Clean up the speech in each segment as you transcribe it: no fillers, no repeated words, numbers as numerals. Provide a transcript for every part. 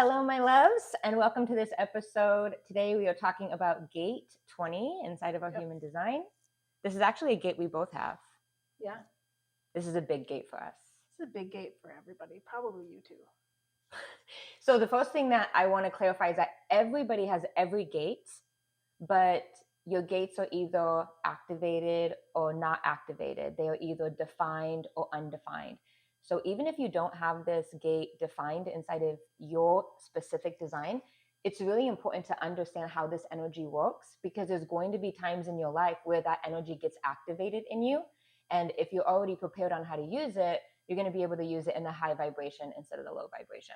Hello, my loves, and welcome to this episode. Today we are talking about gate 20 inside of our human design. This is actually a gate we both have. Yeah. This is a big gate for us. It's a big gate for everybody, probably you too. So the first thing that I want to clarify is that everybody has every gate, but your gates are either activated or not activated. They are either defined or undefined. So even if you don't have this gate defined inside of your specific design, it's really important to understand how this energy works, because there's going to be times in your life where that energy gets activated in you. And if you're already prepared on how to use it, you're going to be able to use it in the high vibration instead of the low vibration.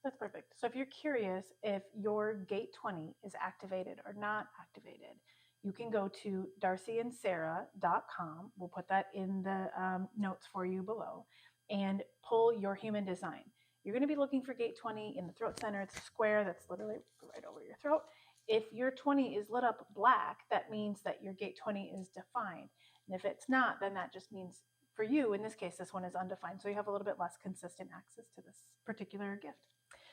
That's perfect. So if you're curious if your gate 20 is activated or not activated, you can go to darcyandsarah.com. We'll put that in the notes for you below, and pull your human design. You're going to be looking for gate 20 in the throat center. It's a square that's literally right over your throat. If your 20 is lit up black, that means that your gate 20 is defined. And if it's not, then that just means for you, in this case, this one is undefined. So you have a little bit less consistent access to this particular gift.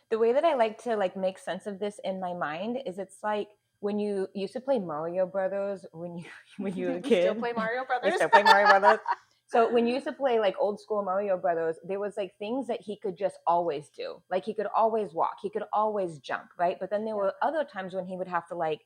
The way that I like to make sense of this in my mind is it's like when you used to play Mario Brothers when you were a kid. We still play Mario Brothers. We still play Mario Brothers. So when you used to play like old school Mario Brothers, there was like things that he could just always do. Like he could always walk, he could always jump, right? But then there were other times when he would have to like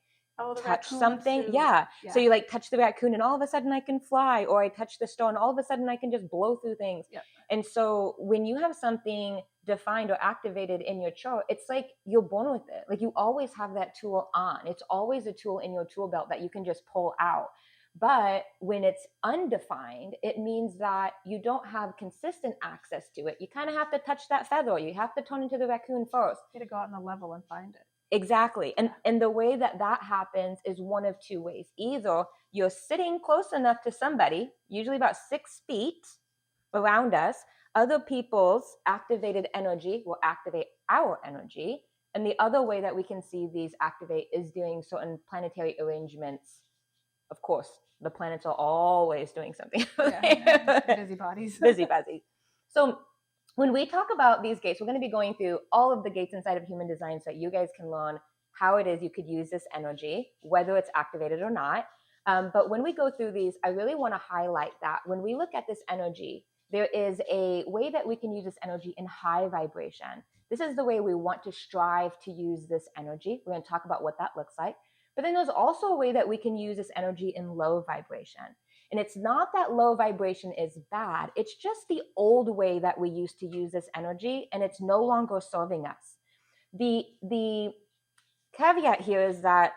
touch something. Yeah. So you like touch the raccoon and all of a sudden I can fly, or I touch the stone, all of a sudden I can just blow through things. Yep. And so when you have something defined or activated in your chart, it's like you're born with it. Like you always have that tool on. It's always a tool in your tool belt that you can just pull out. But when it's undefined, it means that you don't have consistent access to it. You kind of have to touch that feather. You have to turn into the raccoon first. You got to go out on the level and find it. Exactly. And the way that happens is one of two ways. Either you're sitting close enough to somebody, usually about 6 feet around us, other people's activated energy will activate our energy. And the other way that we can see these activate is doing certain planetary arrangements. Of course, the planets are always doing something. Busybodies. Busybodies. So when we talk about these gates, we're going to be going through all of the gates inside of human design so that you guys can learn how it is you could use this energy, whether it's activated or not. But when we go through these, I really want to highlight that when we look at this energy, there is a way that we can use this energy in high vibration. This is the way we want to strive to use this energy. We're going to talk about what that looks like. But then there's also a way that we can use this energy in low vibration. And it's not that low vibration is bad. It's just the old way that we used to use this energy, and it's no longer serving us. The caveat here is that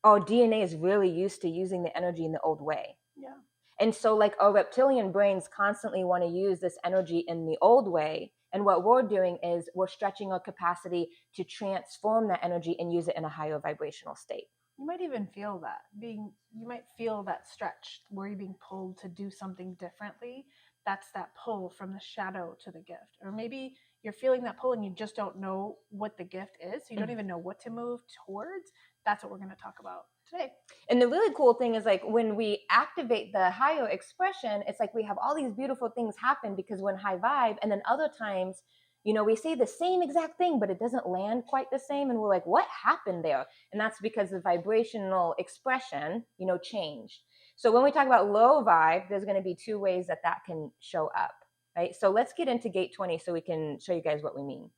our DNA is really used to using the energy in the old way. Yeah. And so like our reptilian brains constantly want to use this energy in the old way. And what we're doing is we're stretching our capacity to transform that energy and use it in a higher vibrational state. You might even feel that you might feel that stretch where you're being pulled to do something differently. That's that pull from the shadow to the gift. Or maybe you're feeling that pull and you just don't know what the gift is. So you don't even know what to move towards. That's what we're going to talk about today. And the really cool thing is like when we activate the higher expression, it's like we have all these beautiful things happen because we're in high vibe. And then other times, you know, we say the same exact thing, but it doesn't land quite the same. And we're like, what happened there? And that's because the vibrational expression, you know, changed. So when we talk about low vibe, there's going to be two ways that can show up, right? So let's get into gate 20 so we can show you guys what we mean.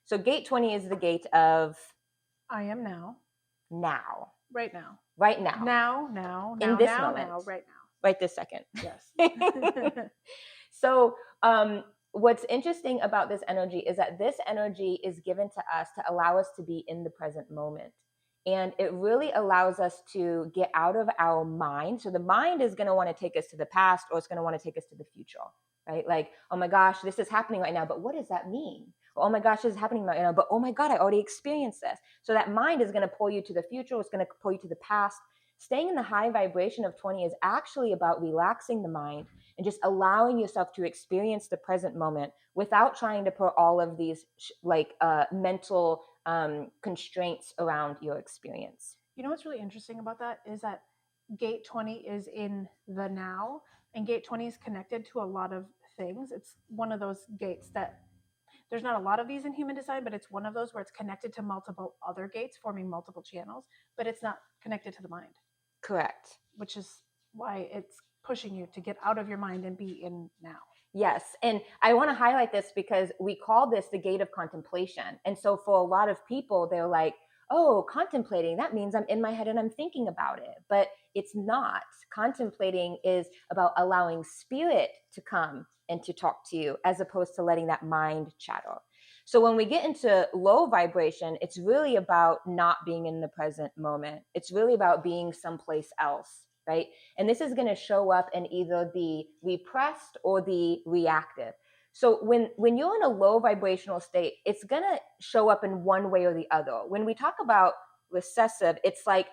So gate 20 is the gate of I am now. Now. Right now. Right now. Now. In this moment. Right now. Right this second. Yes. So what's interesting about this energy is that this energy is given to us to allow us to be in the present moment. And it really allows us to get out of our mind. So the mind is going to want to take us to the past, or it's going to want to take us to the future, right? Like, oh my gosh, this is happening right now, but what does that mean? Oh my gosh, this is happening right now, but oh my God, I already experienced this. So that mind is going to pull you to the future. It's going to pull you to the past. Staying in the high vibration of 20 is actually about relaxing the mind and just allowing yourself to experience the present moment without trying to put all of these mental constraints around your experience. You know what's really interesting about that is that gate 20 is in the now, and gate 20 is connected to a lot of things. It's one of those gates that There's not a lot of these in human design, but it's one of those where it's connected to multiple other gates, forming multiple channels, but it's not connected to the mind. Correct. Which is why it's pushing you to get out of your mind and be in now. Yes. And I want to highlight this because we call this the gate of contemplation. And so for a lot of people, they're like, oh, contemplating, that means I'm in my head and I'm thinking about it. But it's not. Contemplating is about allowing spirit to come and to talk to you as opposed to letting that mind chatter. So when we get into low vibration, it's really about not being in the present moment. It's really about being someplace else, right? And this is going to show up in either the repressed or the reactive. So when you're in a low vibrational state, it's going to show up in one way or the other. When we talk about recessive, it's like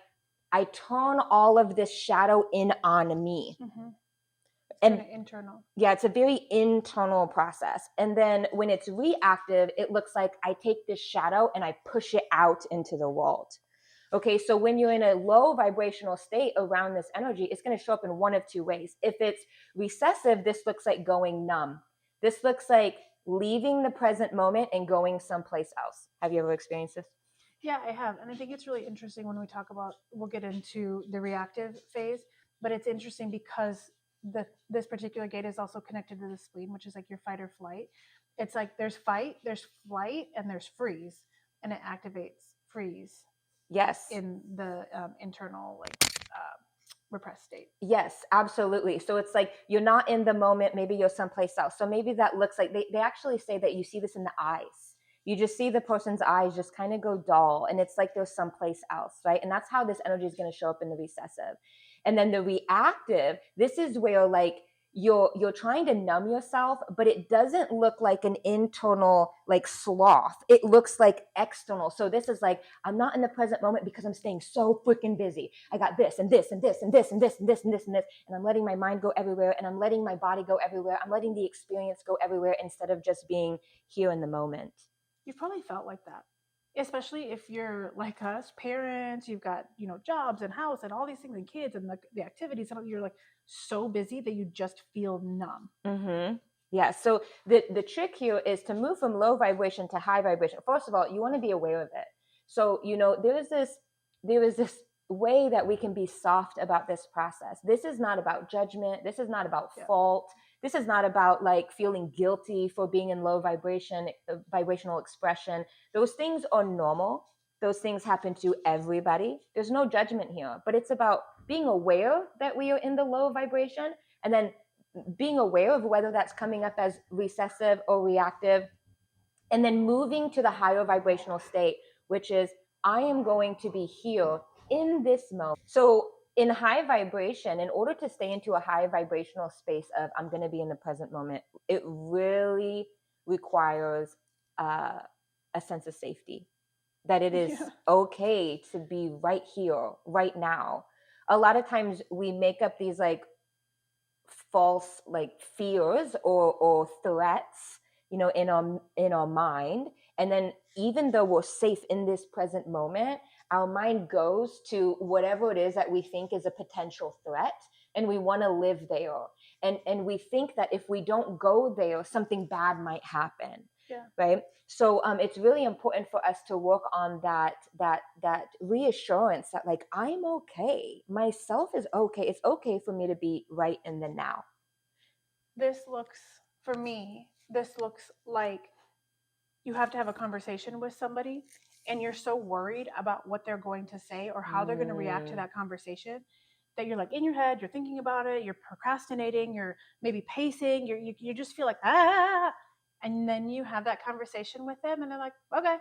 I turn all of this shadow in on me. Mm-hmm. And internal. Yeah, it's a very internal process. And then when it's reactive, it looks like I take this shadow and I push it out into the world. Okay, so when you're in a low vibrational state around this energy, it's going to show up in one of two ways. If it's recessive, this looks like going numb. This looks like leaving the present moment and going someplace else. Have you ever experienced this? Yeah, I have. And I think it's really interesting when we talk about, we'll get into the reactive phase, but it's interesting because this particular gate is also connected to the spleen, which is like your fight or flight. It's like there's fight, there's flight, and there's freeze, and it activates freeze. Yes. In the internal, like, repressed state. Yes, absolutely. So it's like you're not in the moment, maybe you're someplace else. So maybe that looks like they actually say that you see this in the eyes. You just see the person's eyes just kind of go dull and it's like they're someplace else, right? And that's how this energy is going to show up in the recessive. And then the reactive, this is where like you're trying to numb yourself, but it doesn't look like an internal like sloth. It looks like external. So this is like I'm not in the present moment because I'm staying so freaking busy. I got this and this and this and this and this and this and this and this, and I'm letting my mind go everywhere and I'm letting my body go everywhere. I'm letting the experience go everywhere instead of just being here in the moment. You've probably felt like that, especially if you're like us, parents. You've got, jobs and house and all these things and kids and the activities, and you're like so busy that you just feel numb. Mm-hmm. Yeah. So the trick here is to move from low vibration to high vibration. First of all, you want to be aware of it. So there is this way that we can be soft about this process. This is not about judgment. This is not about fault. This is not about like feeling guilty for being in low vibration, vibrational expression. Those things are normal. Those things happen to everybody. There's no judgment here, but it's about being aware that we are in the low vibration and then being aware of whether that's coming up as recessive or reactive, and then moving to the higher vibrational state, which is I am going to be here in this moment. So in high vibration, in order to stay into a high vibrational space of I'm going to be in the present moment, it really requires a sense of safety, that it is okay to be right here, right now. A lot of times we make up these like false like fears or threats in our mind, and then even though we're safe in this present moment, our mind goes to whatever it is that we think is a potential threat, and we want to live there, and we think that if we don't go there something bad might happen. Right. So it's really important for us to work on that reassurance that like I'm okay, myself is okay, it's okay for me to be right in the now. This looks like you have to have a conversation with somebody and you're so worried about what they're going to say or how they're going to react to that conversation that you're like in your head, you're thinking about it, you're procrastinating, you're maybe pacing, you just feel like and then you have that conversation with them and they're like, okay.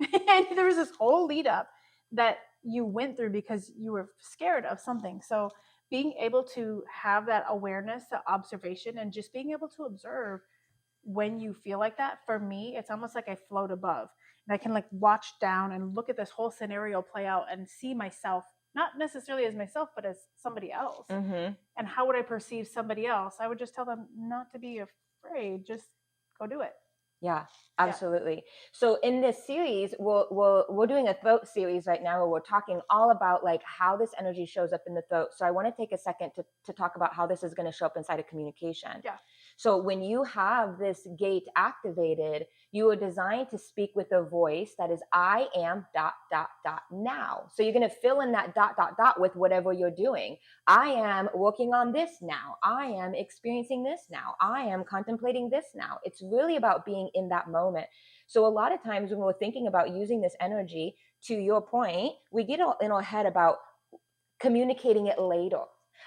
And there was this whole lead up that you went through because you were scared of something. So being able to have that awareness, that observation, and just being able to observe when you feel like that, for me, it's almost like I float above and I can like watch down and look at this whole scenario play out and see myself, not necessarily as myself, but as somebody else. Mm-hmm. And how would I perceive somebody else? I would just tell them not to be afraid, just go do it. Yeah, absolutely. Yeah. So in this series, we're doing a throat series right now where we're talking all about like how this energy shows up in the throat. So I want to take a second to talk about how this is going to show up inside of communication. Yeah. So when you have this gate activated, you are designed to speak with a voice that is, I am ... now. So you're going to fill in that ... with whatever you're doing. I am working on this now. I am experiencing this now. I am contemplating this now. It's really about being in that moment. So a lot of times when we're thinking about using this energy, to your point, we get all in our head about communicating it later.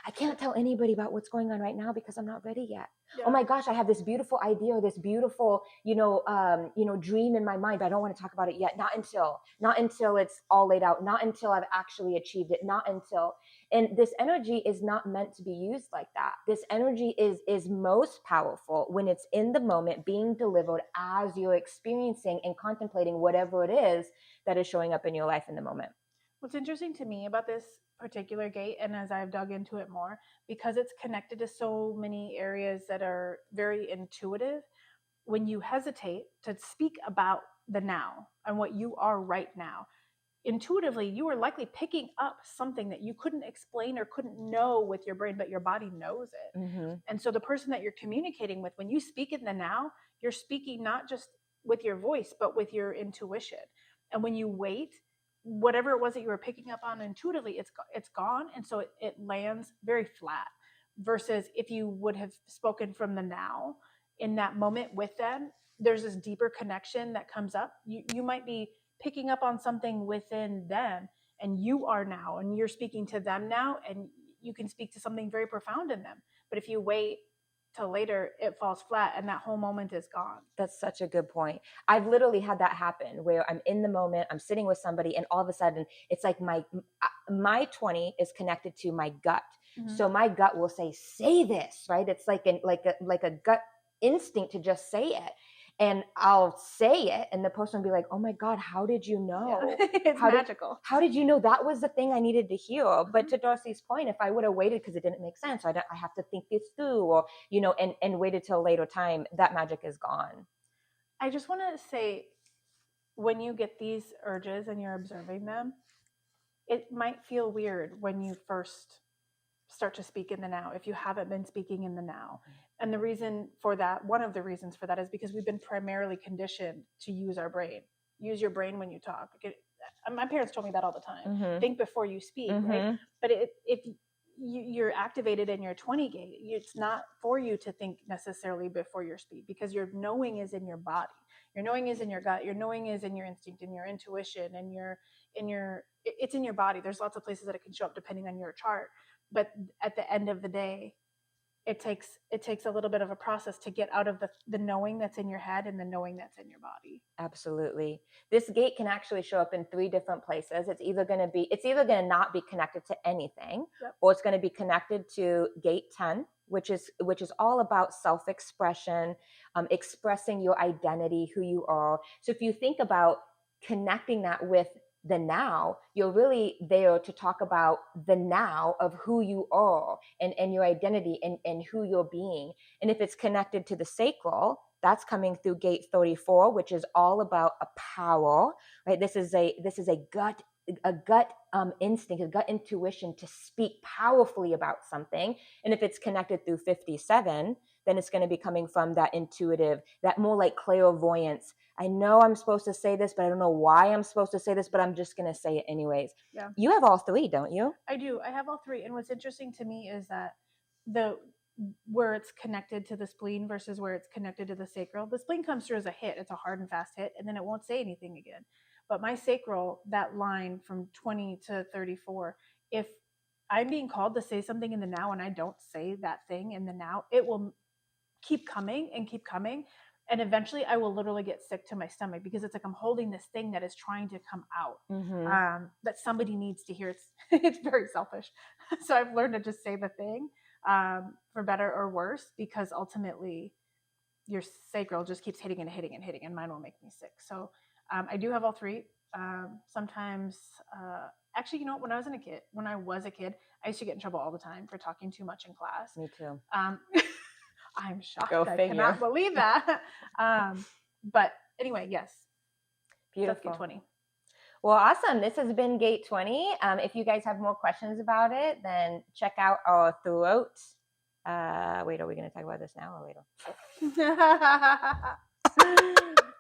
I can't tell anybody about what's going on right now because I'm not ready yet. Yeah. Oh my gosh, I have this beautiful idea or this beautiful, dream in my mind, but I don't want to talk about it yet. Not until it's all laid out. Not until I've actually achieved it. Not until. And this energy is not meant to be used like that. This energy is most powerful when it's in the moment, being delivered as you're experiencing and contemplating whatever it is that is showing up in your life in the moment. What's interesting to me about this particular gate, and as I've dug into it more, because it's connected to so many areas that are very intuitive, when you hesitate to speak about the now and what you are right now, intuitively, you are likely picking up something that you couldn't explain or couldn't know with your brain, but your body knows it. Mm-hmm. And so the person that you're communicating with, when you speak in the now, you're speaking not just with your voice, but with your intuition. And when you wait, whatever it was that you were picking up on intuitively, it's gone. And so it lands very flat versus if you would have spoken from the now in that moment with them, there's this deeper connection that comes up. You might be picking up on something within them and you are now, and you're speaking to them now, and you can speak to something very profound in them. But if you wait till later, it falls flat and that whole moment is gone. That's such a good point. I've literally had that happen where I'm in the moment, I'm sitting with somebody, and all of a sudden it's like my 20 is connected to my gut. Mm-hmm. So my gut will say this, right? It's like a gut instinct to just say it. And I'll say it, and the person will be like, "Oh my God, how did you know?" Yeah. It's magical. How did you know that was the thing I needed to hear? Mm-hmm. But to Darcy's point, if I would have waited because it didn't make sense, I have to think this through, or and waited till a later time, that magic is gone. I just want to say, when you get these urges and you're observing them, it might feel weird when you first start to speak in the now if you haven't been speaking in the now. And the reason for that, one of the reasons for that, is because we've been primarily conditioned to use our brain. Use your brain when you talk. My parents told me that all the time. Mm-hmm. Think before you speak, mm-hmm. right? But if you're activated in your 20 gate, it's not for you to think necessarily before your speak, because your knowing is in your body. Your knowing is in your gut. Your knowing is in your instinct and your intuition and it's in your body. There's lots of places that it can show up depending on your chart. But at the end of the day, it takes a little bit of a process to get out of the knowing that's in your head and the knowing that's in your body. Absolutely. This gate can actually show up in 3 different places. It's either going to not be connected to anything, yep. Or it's going to be connected to gate 10, which is all about self-expression, expressing your identity, who you are. So if you think about connecting that with the now, you're really there to talk about the now of who you are and your identity and who you're being. And if it's connected to the sacral, that's coming through gate 34, which is all about a power, right? This is a gut instinct, a gut intuition to speak powerfully about something. And if it's connected through 57, then it's going to be coming from that intuitive, that more like clairvoyance. I know I'm supposed to say this, but I don't know why I'm supposed to say this, but I'm just going to say it anyways. Yeah. You have all 3, don't you? I do. I have all 3. And what's interesting to me is that where it's connected to the spleen versus where it's connected to the sacral. The spleen comes through as a hit. It's a hard and fast hit, and then it won't say anything again. But my sacral, that line from 20 to 34, if I'm being called to say something in the now and I don't say that thing in the now, it will keep coming and keep coming. And eventually I will literally get sick to my stomach, because it's like I'm holding this thing that is trying to come out, mm-hmm. That somebody needs to hear. It's very selfish. So I've learned to just say the thing, for better or worse, because ultimately your sacral just keeps hitting and hitting and hitting, and mine will make me sick. So I do have all 3. Sometimes, actually, when I was a kid, I used to get in trouble all the time for talking too much in class. Me too. I'm shocked. I cannot believe that. But anyway, yes. Beautiful. Gate 20. Well, awesome. This has been Gate 20. If you guys have more questions about it, then check out our throat Wait, are we going to talk about this now or later?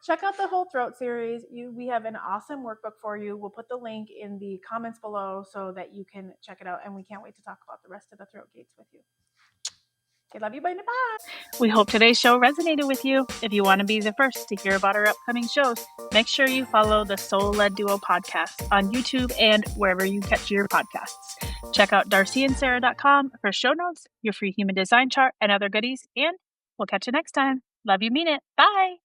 Check out the whole throat series. We have an awesome workbook for you. We'll put the link in the comments below so that you can check it out. And we can't wait to talk about the rest of the throat gates with you. Okay, love you. Bye. We hope today's show resonated with you. If you want to be the first to hear about our upcoming shows, make sure you follow the Soul Led Duo podcast on YouTube and wherever you catch your podcasts. Check out darcyandsarah.com for show notes, your free human design chart, and other goodies. And we'll catch you next time. Love you, mean it. Bye.